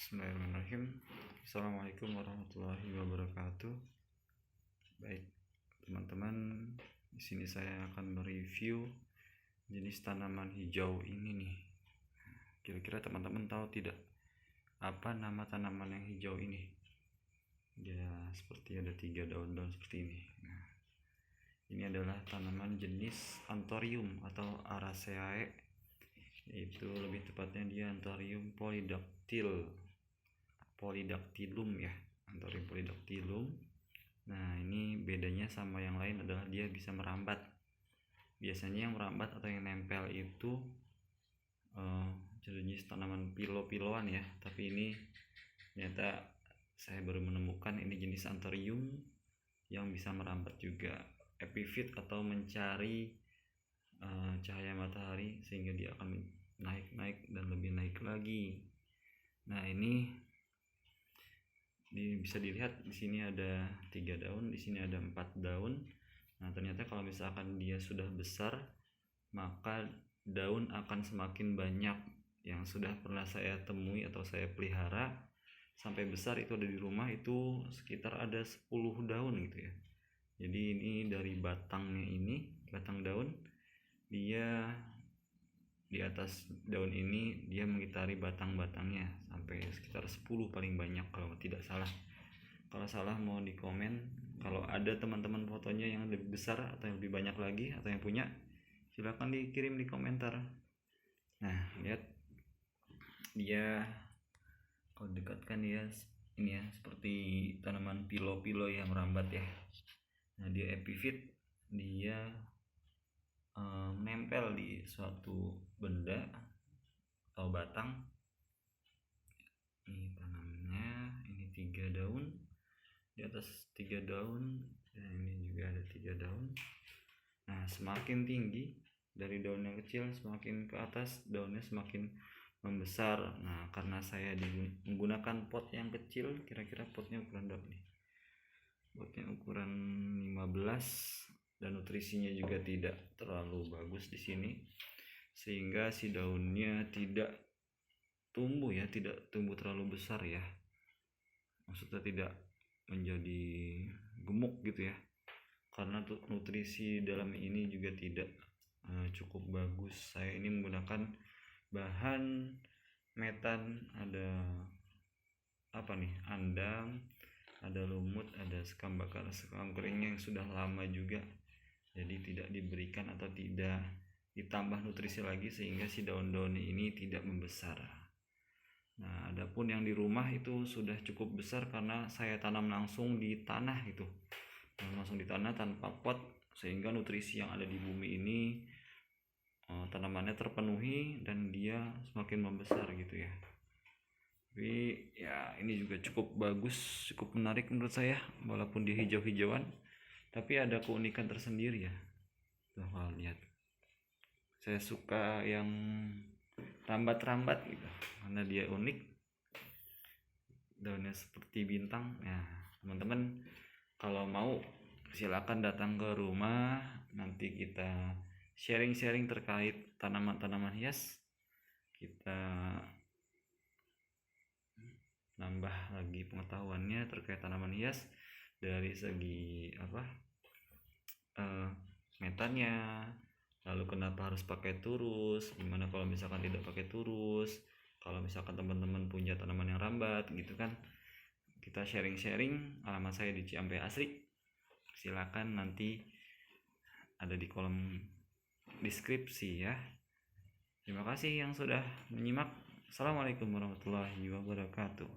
Bismillahirrahmanirrahim. Assalamualaikum warahmatullahi wabarakatuh. Baik, teman-teman, di sini saya akan mereview jenis tanaman hijau ini nih. Kira-kira teman-teman tahu tidak apa nama tanaman yang hijau ini? Dia seperti ada 3 daun-daun seperti ini. Nah, ini adalah tanaman jenis Anthurium atau Araceae, yaitu lebih tepatnya dia Anthurium polydactylum ya, Anthurium polydactylum. Nah, ini bedanya sama yang lain adalah dia bisa merambat. Biasanya yang merambat atau yang nempel itu jenis tanaman pilo-piloan ya, tapi ini ternyata saya baru menemukan ini jenis Anthurium yang bisa merambat juga, epifit atau mencari cahaya matahari sehingga dia akan naik dan lebih naik lagi. Nah, ini bisa dilihat di sini ada 3 daun, di sini ada 4 daun. Nah, ternyata kalau misalkan dia sudah besar, maka daun akan semakin banyak. Yang sudah pernah saya temui atau saya pelihara sampai besar itu ada di rumah itu sekitar ada 10 daun gitu ya. Jadi ini dari batangnya, ini batang daun, dia di atas daun ini dia mengitari batang-batangnya sampai sekitar 10 paling banyak kalau tidak salah. Kalau salah mau di komen. Kalau ada teman-teman fotonya yang lebih besar atau yang lebih banyak lagi atau yang punya, silahkan dikirim di komentar. Nah, lihat dia, kalau dekatkan dia ini ya, seperti tanaman pilo-pilo yang merambat ya. Nah, dia epifit, dia menempel di suatu benda atau batang. Ini tanamnya, ini 3 daun, di atas 3 daun, dan ini juga ada 3 daun. Nah, semakin tinggi dari daun yang kecil, semakin ke atas daunnya semakin membesar. Nah, karena saya menggunakan pot yang kecil, kira-kira potnya ukuran berapa nih? Potnya ukuran 15, dan nutrisinya juga tidak terlalu bagus di sini, sehingga si daunnya tidak tumbuh terlalu besar ya, maksudnya tidak menjadi gemuk gitu ya, karena nutrisi dalam ini juga tidak cukup bagus. Saya ini menggunakan bahan metan, ada andam, ada lumut, ada sekam bakar, sekam keringnya yang sudah lama juga, jadi tidak diberikan atau tidak ditambah nutrisi lagi sehingga si daun-daun ini tidak membesar. Nah, adapun yang di rumah itu sudah cukup besar karena saya tanam langsung di tanah tanpa pot, sehingga nutrisi yang ada di bumi ini tanamannya terpenuhi dan dia semakin membesar gitu ya. Tapi ya, ini juga cukup bagus, cukup menarik menurut saya, walaupun dia hijau-hijauan tapi ada keunikan tersendiri ya. Tuh, lihat, saya suka yang rambat-rambat gitu karena dia unik, daunnya seperti bintang. Nah, teman-teman kalau mau silakan datang ke rumah, nanti kita sharing-sharing terkait tanaman-tanaman hias, kita nambah lagi pengetahuannya terkait tanaman hias dari segi metannya, lalu kenapa harus pakai turus, gimana kalau misalkan tidak pakai turus, kalau misalkan teman-teman punya tanaman yang rambat gitu kan. Kita sharing-sharing. Alamat saya di Ciampea Asri, silakan, nanti ada di kolom deskripsi ya. Terima kasih yang sudah menyimak. Assalamualaikum warahmatullahi wabarakatuh.